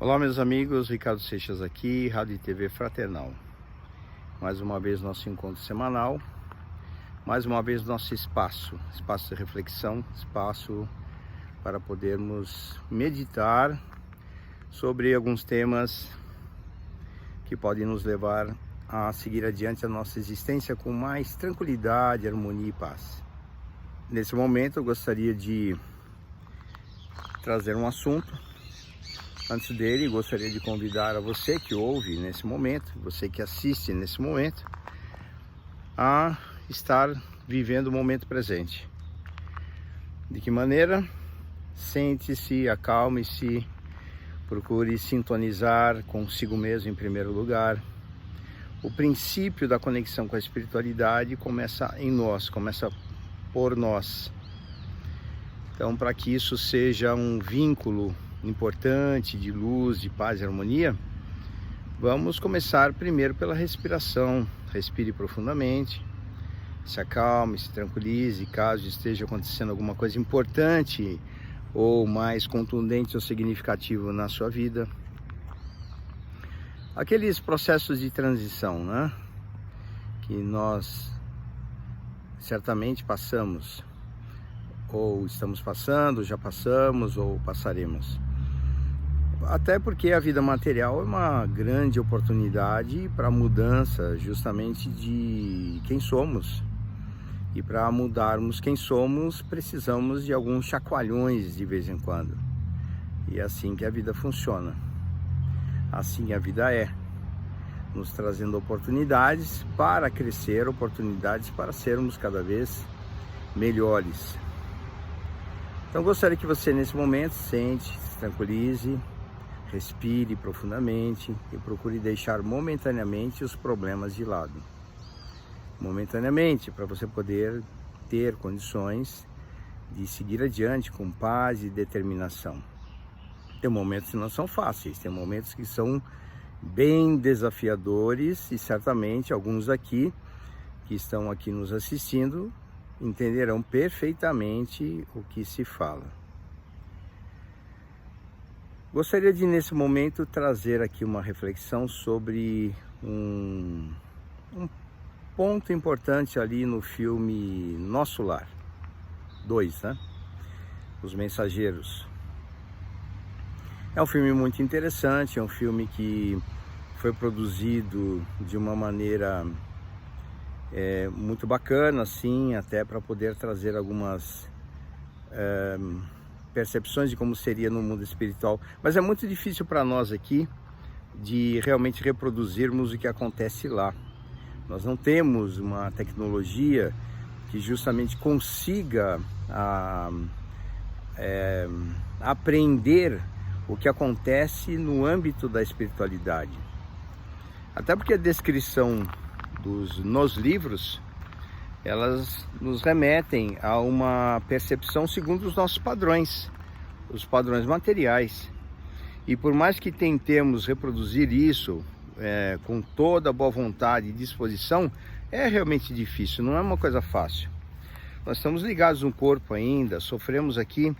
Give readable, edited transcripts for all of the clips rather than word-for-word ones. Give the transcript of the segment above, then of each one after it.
Olá meus amigos, Ricardo Seixas aqui, Rádio e TV Fraternal. Mais uma vez nosso encontro semanal, mais uma vez nosso espaço de reflexão, espaço para podermos meditar sobre alguns temas que podem nos levar a seguir adiante a nossa existência com mais tranquilidade, harmonia e paz. Nesse momento eu gostaria de trazer um assunto. Antes dele, gostaria de convidar a você que ouve nesse momento, você que assiste nesse momento, a estar vivendo o momento presente. De que maneira? Sente-se, acalme-se, procure sintonizar consigo mesmo em primeiro lugar. O princípio da conexão com a espiritualidade começa em nós, começa por nós. Então, para que isso seja um vínculo importante de luz, de paz e harmonia, vamos começar primeiro pela respiração. Respire profundamente, se acalme, se tranquilize. Caso esteja acontecendo alguma coisa importante ou mais contundente ou significativo na sua vida, aqueles processos de transição, né, que nós certamente passamos, ou estamos passando, já passamos ou passaremos. Até porque a vida material é uma grande oportunidade para a mudança justamente de quem somos. E para mudarmos quem somos, precisamos de alguns chacoalhões de vez em quando. E é assim que a vida funciona. Assim a vida é. Nos trazendo oportunidades para crescer, oportunidades para sermos cada vez melhores. Então gostaria que você nesse momento sente, se tranquilize, respire profundamente e procure deixar momentaneamente os problemas de lado. Momentaneamente, para você poder ter condições de seguir adiante com paz e determinação. Tem momentos que não são fáceis, tem momentos que são bem desafiadores e certamente alguns aqui que estão aqui nos assistindo entenderão perfeitamente o que se fala. Gostaria de, nesse momento, trazer aqui uma reflexão sobre um ponto importante ali no filme Nosso Lar 2, né? Os Mensageiros. É um filme muito interessante, é um filme que foi produzido de uma maneira muito bacana, assim, até para poder trazer algumas percepções de como seria no mundo espiritual, mas é muito difícil para nós aqui de realmente reproduzirmos o que acontece lá. Nós não temos uma tecnologia que justamente consiga aprender o que acontece no âmbito da espiritualidade. Até porque a descrição nos livros, elas nos remetem a uma percepção segundo os nossos padrões, os padrões materiais. E por mais que tentemos reproduzir isso com toda a boa vontade e disposição, é realmente difícil, não é uma coisa fácil. Nós estamos ligados no corpo ainda, sofremos aqui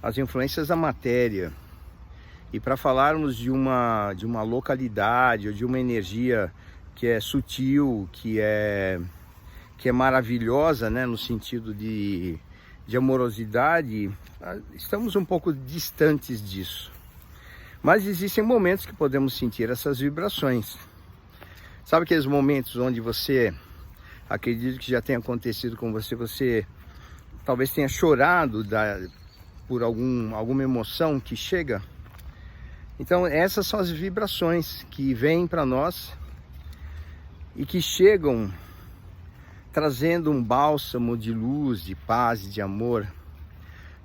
as influências da matéria. E para falarmos de uma localidade ou de uma energia que é sutil, que é maravilhosa, né, no sentido de amorosidade, estamos um pouco distantes disso. Mas existem momentos que podemos sentir essas vibrações. Sabe aqueles momentos onde você, acredito que já tenha acontecido com você, você talvez tenha chorado por alguma emoção que chega? Então essas são as vibrações que vêm para nós e que chegam trazendo um bálsamo de luz, de paz, de amor,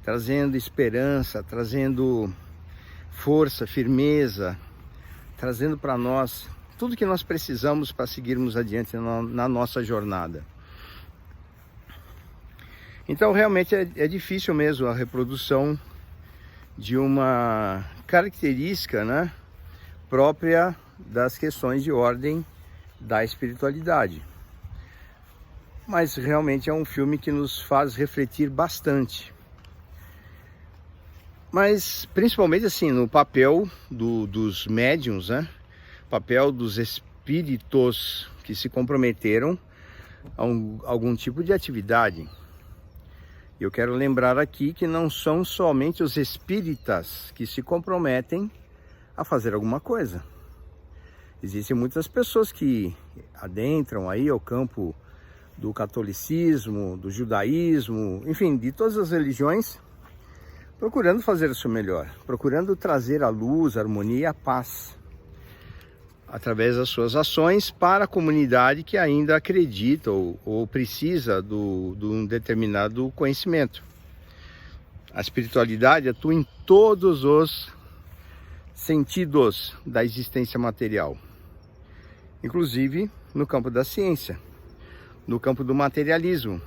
trazendo esperança, trazendo força, firmeza, trazendo para nós tudo que nós precisamos para seguirmos adiante na nossa jornada. Então realmente é difícil mesmo a reprodução de uma característica, né, própria das questões de ordem da espiritualidade. Mas realmente é um filme que nos faz refletir bastante. Mas principalmente assim, no papel dos médiuns, né? Papel dos espíritos que se comprometeram a algum tipo de atividade. Eu quero lembrar aqui que não são somente os espíritas que se comprometem a fazer alguma coisa. Existem muitas pessoas que adentram aí ao campo do catolicismo, do judaísmo, enfim, de todas as religiões, procurando fazer o seu melhor, procurando trazer a luz, a harmonia e a paz através das suas ações para a comunidade que ainda acredita ou precisa de um determinado conhecimento. A espiritualidade atua em todos os sentidos da existência material, inclusive no campo da ciência, no campo do materialismo,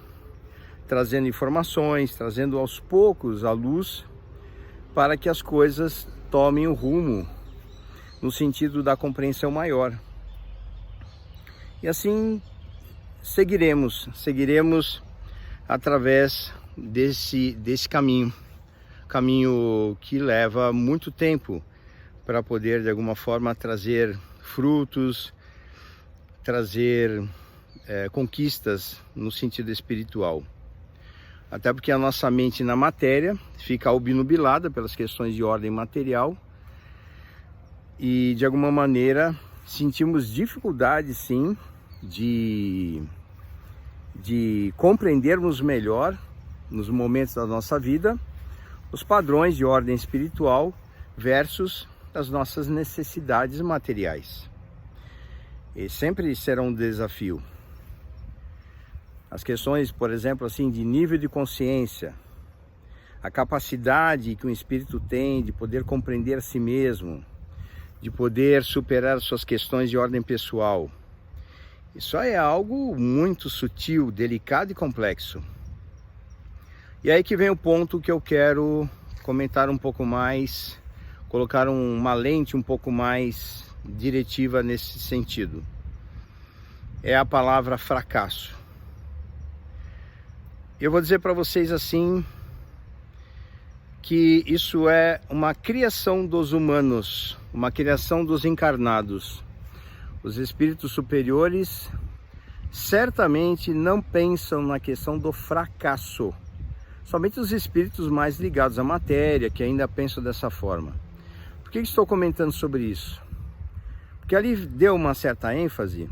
trazendo informações, trazendo aos poucos a luz para que as coisas tomem o rumo no sentido da compreensão maior. E assim seguiremos através desse caminho que leva muito tempo para poder de alguma forma trazer frutos, trazer conquistas no sentido espiritual. Até porque a nossa mente na matéria fica obnubilada pelas questões de ordem material e de alguma maneira sentimos dificuldade sim de compreendermos melhor nos momentos da nossa vida os padrões de ordem espiritual versus as nossas necessidades materiais. E sempre será um desafio. As questões, por exemplo, assim, de nível de consciência, a capacidade que o espírito tem de poder compreender a si mesmo, de poder superar suas questões de ordem pessoal. Isso é algo muito sutil, delicado e complexo. E aí que vem o ponto que eu quero comentar um pouco mais, colocar uma lente um pouco mais diretiva nesse sentido. É a palavra fracasso. Eu vou dizer para vocês assim, que isso é uma criação dos humanos, uma criação dos encarnados. Os espíritos superiores certamente não pensam na questão do fracasso. Somente os espíritos mais ligados à matéria, que ainda pensam dessa forma. Por que estou comentando sobre isso? Porque ali deu uma certa ênfase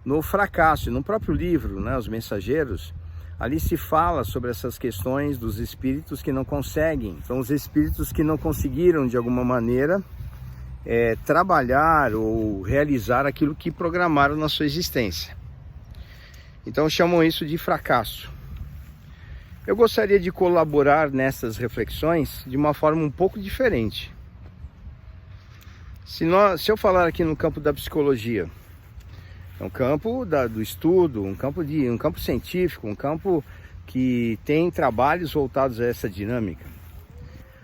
no fracasso, no próprio livro, né, Os Mensageiros. Ali se fala sobre essas questões dos espíritos que não conseguem. São os espíritos que não conseguiram, de alguma maneira, trabalhar ou realizar aquilo que programaram na sua existência. Então chamam isso de fracasso. Eu gostaria de colaborar nessas reflexões de uma forma um pouco diferente. Se eu falar aqui no campo da psicologia, é um campo do estudo, um campo científico, um campo que tem trabalhos voltados a essa dinâmica.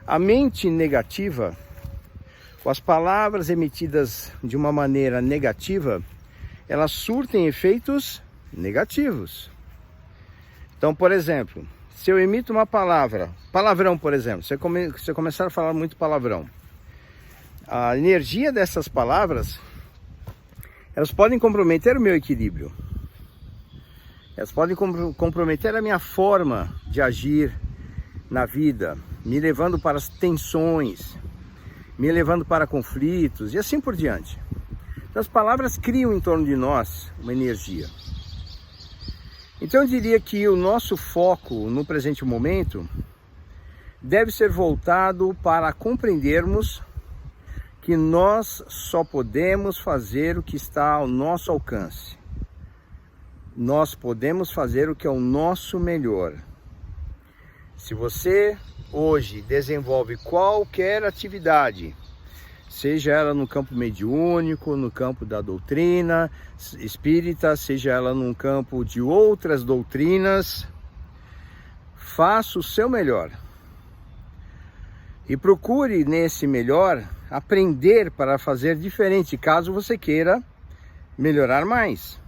A mente negativa, ou as palavras emitidas de uma maneira negativa, elas surtem efeitos negativos. Então, por exemplo, se eu emito uma palavra, palavrão, por exemplo, se eu começar a falar muito palavrão, a energia dessas palavras, elas podem comprometer o meu equilíbrio. Elas podem comprometer a minha forma de agir na vida, me levando para as tensões, me levando para conflitos e assim por diante. Então, as palavras criam em torno de nós uma energia. Então eu diria que o nosso foco no presente momento deve ser voltado para compreendermos que nós só podemos fazer o que está ao nosso alcance. Nós podemos fazer o que é o nosso melhor. Se você hoje desenvolve qualquer atividade, seja ela no campo mediúnico, no campo da doutrina espírita, seja ela num campo de outras doutrinas, faça o seu melhor. E procure nesse melhor aprender para fazer diferente, caso você queira melhorar mais.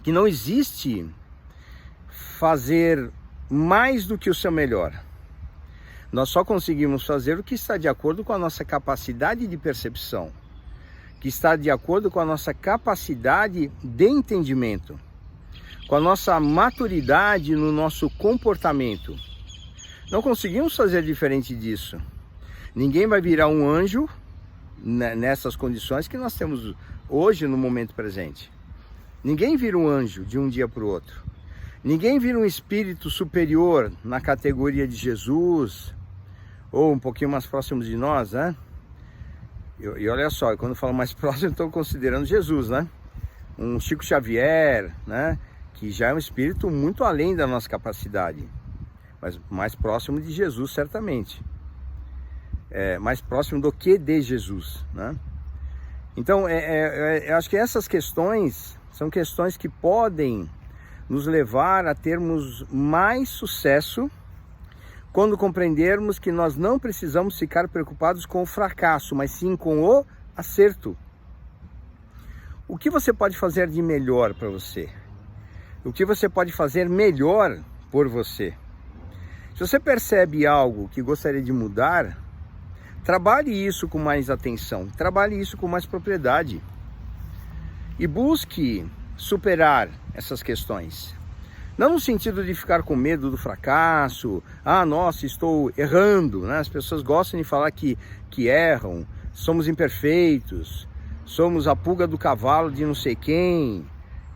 Que não existe fazer mais do que o seu melhor. Nós só conseguimos fazer o que está de acordo com a nossa capacidade de percepção, que está de acordo com a nossa capacidade de entendimento, com a nossa maturidade no nosso comportamento. Não conseguimos fazer diferente disso. Ninguém vai virar um anjo nessas condições que nós temos hoje no momento presente. Ninguém vira um anjo de um dia para o outro. Ninguém vira um espírito superior na categoria de Jesus, ou um pouquinho mais próximo de nós, né? E olha só, quando eu falo mais próximo, estou considerando Jesus, né? Um Chico Xavier, né? Que já é um espírito muito além da nossa capacidade, mas mais próximo de Jesus, certamente. Mais próximo do que de Jesus, né? Então, eu acho que essas questões são questões que podem nos levar a termos mais sucesso quando compreendermos que nós não precisamos ficar preocupados com o fracasso, mas sim com o acerto. O que você pode fazer de melhor para você? O que você pode fazer melhor por você? Se você percebe algo que gostaria de mudar, trabalhe isso com mais atenção, trabalhe isso com mais propriedade e busque superar essas questões. Não no sentido de ficar com medo do fracasso, nossa, estou errando, né? As pessoas gostam de falar que erram, somos imperfeitos, somos a pulga do cavalo de não sei quem.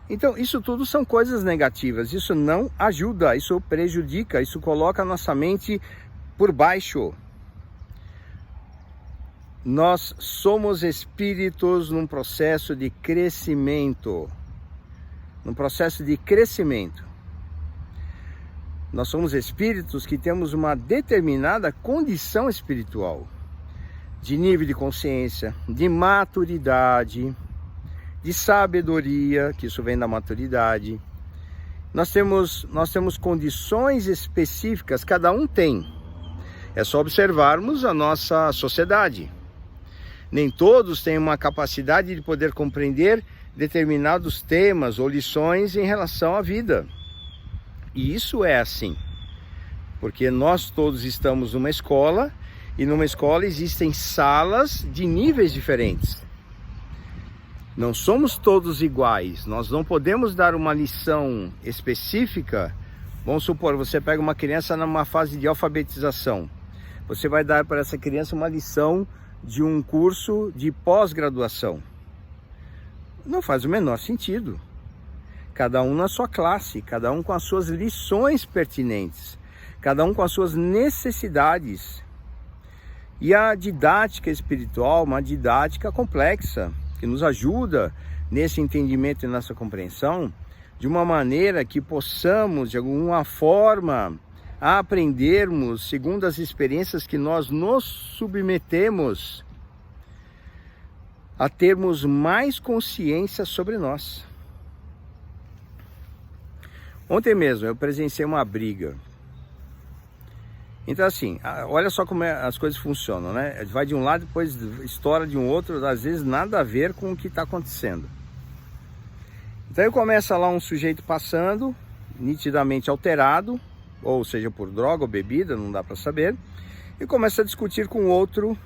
Então, isso tudo são coisas negativas, isso não ajuda, isso prejudica, isso coloca a nossa mente por baixo. Nós somos espíritos num processo de crescimento. Nós somos espíritos que temos uma determinada condição espiritual, de nível de consciência, de maturidade, de sabedoria, que isso vem da maturidade. Nós temos condições específicas, cada um tem. É só observarmos a nossa sociedade. Nem todos têm uma capacidade de poder compreender determinados temas ou lições em relação à vida. E isso é assim, porque nós todos estamos numa escola, e numa escola existem salas de níveis diferentes. Não somos todos iguais, nós não podemos dar uma lição específica. Vamos supor, você pega uma criança numa fase de alfabetização, você vai dar para essa criança uma lição de um curso de pós-graduação. Não faz o menor sentido. Cada um na sua classe, cada um com as suas lições pertinentes, cada um com as suas necessidades. E a didática espiritual, uma didática complexa, que nos ajuda nesse entendimento e nessa compreensão, de uma maneira que possamos, de alguma forma, aprendermos, segundo as experiências que nós nos submetemos, a termos mais consciência sobre nós. Ontem mesmo eu presenciei uma briga. Então assim, olha só como as coisas funcionam, né? Vai de um lado, depois estoura de um outro, às vezes nada a ver com o que está acontecendo. Então começa lá um sujeito passando, nitidamente alterado, ou seja, por droga ou bebida, não dá para saber, e começa a discutir com outro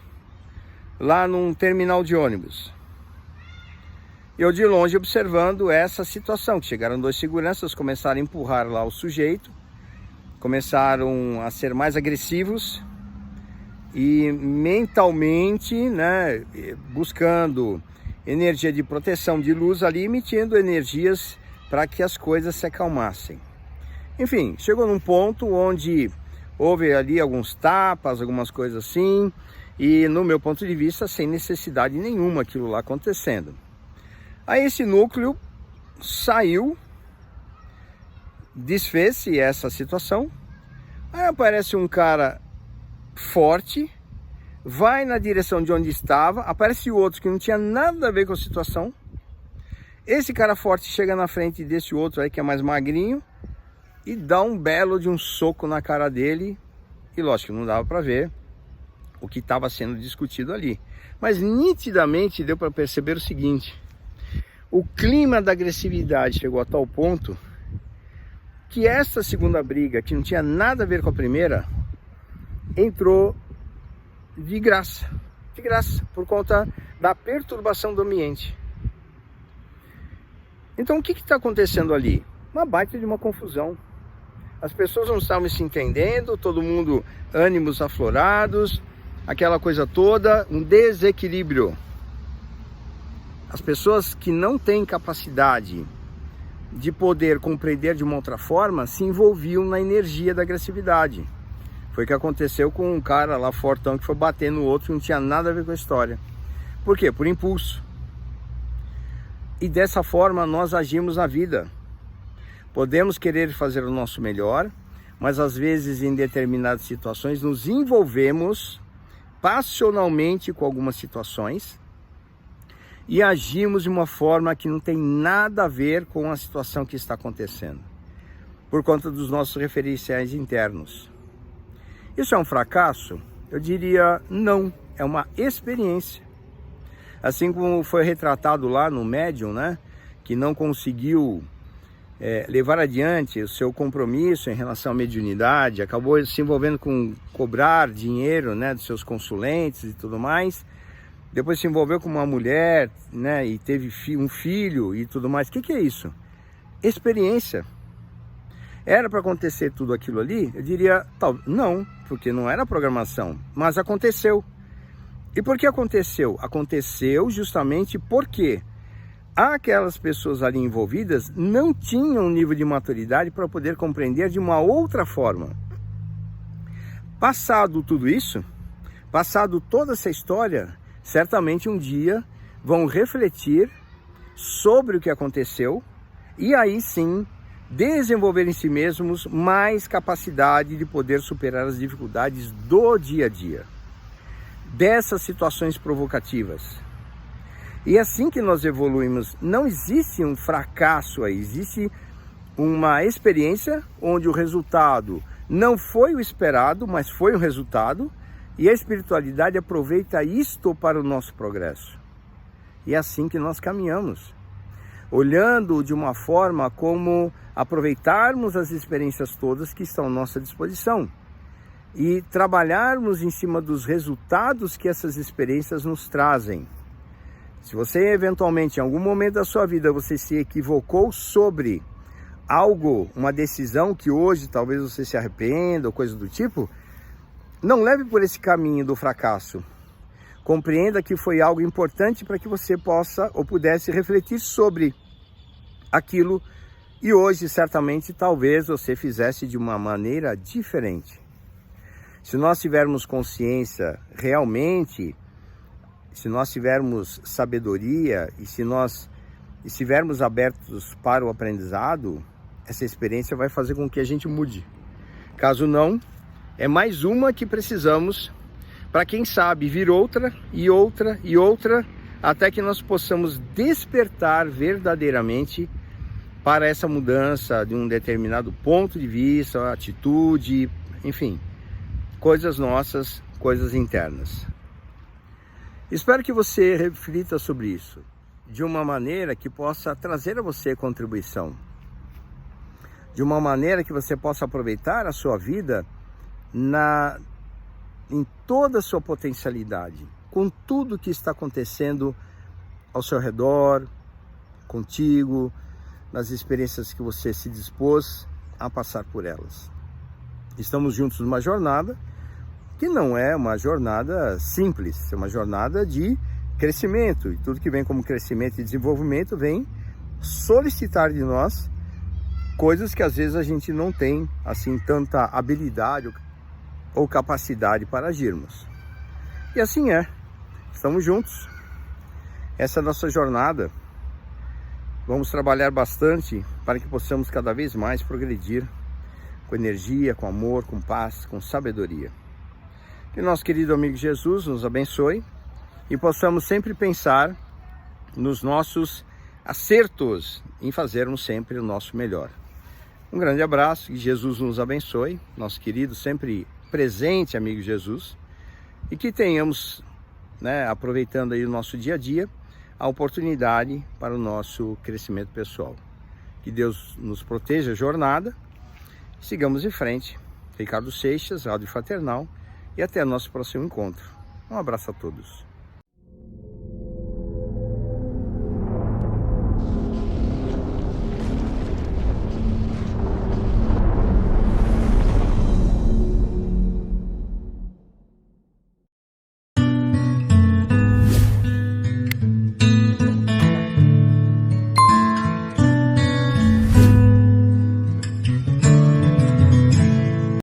lá num terminal de ônibus. Eu de longe observando essa situação, que chegaram dois seguranças, começaram a empurrar lá o sujeito, começaram a ser mais agressivos e mentalmente, né, buscando energia de proteção de luz ali, emitindo energias para que as coisas se acalmassem. Enfim, chegou num ponto onde houve ali alguns tapas, algumas coisas assim, e no meu ponto de vista, sem necessidade nenhuma aquilo lá acontecendo. Aí esse núcleo saiu, desfez-se essa situação, aí aparece um cara forte, vai na direção de onde estava, aparece outro que não tinha nada a ver com a situação, esse cara forte chega na frente desse outro aí que é mais magrinho, e dá um belo de um soco na cara dele, e lógico, não dava para ver o que estava sendo discutido ali, mas nitidamente deu para perceber o seguinte: o clima da agressividade chegou a tal ponto que essa segunda briga, que não tinha nada a ver com a primeira, entrou de graça, por conta da perturbação do ambiente. Então o que está acontecendo ali? Uma baita de uma confusão. As pessoas não estavam se entendendo, todo mundo ânimos aflorados, aquela coisa toda, um desequilíbrio. As pessoas que não têm capacidade de poder compreender de uma outra forma se envolviam na energia da agressividade. Foi o que aconteceu com um cara lá fortão que foi bater no outro, não tinha nada a ver com a história. Por quê? Por impulso. E dessa forma nós agimos na vida. Podemos querer fazer o nosso melhor, mas às vezes em determinadas situações nos envolvemos passionalmente com algumas situações e agimos de uma forma que não tem nada a ver com a situação que está acontecendo, por conta dos nossos referenciais internos. Isso é um fracasso? Eu diria não, é uma experiência. Assim como foi retratado lá no médium, né, que não conseguiu levar adiante o seu compromisso em relação à mediunidade, acabou se envolvendo com cobrar dinheiro, né, dos seus consulentes e tudo mais. Depois se envolveu com uma mulher, né, e teve um filho e tudo mais. O que é isso? Experiência. Era para acontecer tudo aquilo ali? Eu diria, não, porque não era programação, mas aconteceu. E por que aconteceu? Aconteceu justamente porque aquelas pessoas ali envolvidas não tinham um nível de maturidade para poder compreender de uma outra forma. Passado tudo isso, passado toda essa história, certamente um dia vão refletir sobre o que aconteceu e aí sim desenvolver em si mesmos mais capacidade de poder superar as dificuldades do dia a dia, dessas situações provocativas. E assim que nós evoluímos, não existe um fracasso aí, existe uma experiência onde o resultado não foi o esperado, mas foi o resultado, e a espiritualidade aproveita isto para o nosso progresso. E é assim que nós caminhamos, olhando de uma forma como aproveitarmos as experiências todas que estão à nossa disposição e trabalharmos em cima dos resultados que essas experiências nos trazem. Se você eventualmente em algum momento da sua vida você se equivocou sobre algo, uma decisão que hoje talvez você se arrependa ou coisa do tipo, não leve por esse caminho do fracasso. Compreenda que foi algo importante para que você possa ou pudesse refletir sobre aquilo e hoje certamente talvez você fizesse de uma maneira diferente. Se nós tivermos consciência realmente, se nós tivermos sabedoria e se nós estivermos abertos para o aprendizado, essa experiência vai fazer com que a gente mude. Caso não, é mais uma que precisamos para, quem sabe, vir outra e outra e outra, até que nós possamos despertar verdadeiramente para essa mudança de um determinado ponto de vista, atitude, enfim, coisas nossas, coisas internas. Espero que você reflita sobre isso de uma maneira que possa trazer a você contribuição, de uma maneira que você possa aproveitar a sua vida em toda a sua potencialidade, com tudo que está acontecendo ao seu redor, contigo, nas experiências que você se dispôs a passar por elas. Estamos juntos numa jornada que não é uma jornada simples, é uma jornada de crescimento, e tudo que vem como crescimento e desenvolvimento vem solicitar de nós coisas que às vezes a gente não tem assim tanta habilidade ou capacidade para agirmos. E assim é, estamos juntos, essa é a nossa jornada. Vamos trabalhar bastante para que possamos cada vez mais progredir com energia, com amor, com paz, com sabedoria. Que nosso querido amigo Jesus nos abençoe e possamos sempre pensar nos nossos acertos, em fazermos sempre o nosso melhor. Um grande abraço, que Jesus nos abençoe, nosso querido, sempre presente amigo Jesus, e que tenhamos, aproveitando aí o nosso dia a dia, a oportunidade para o nosso crescimento pessoal. Que Deus nos proteja a jornada, sigamos em frente. Ricardo Seixas, Rádio Fraternal, e até nosso próximo encontro. Um abraço a todos.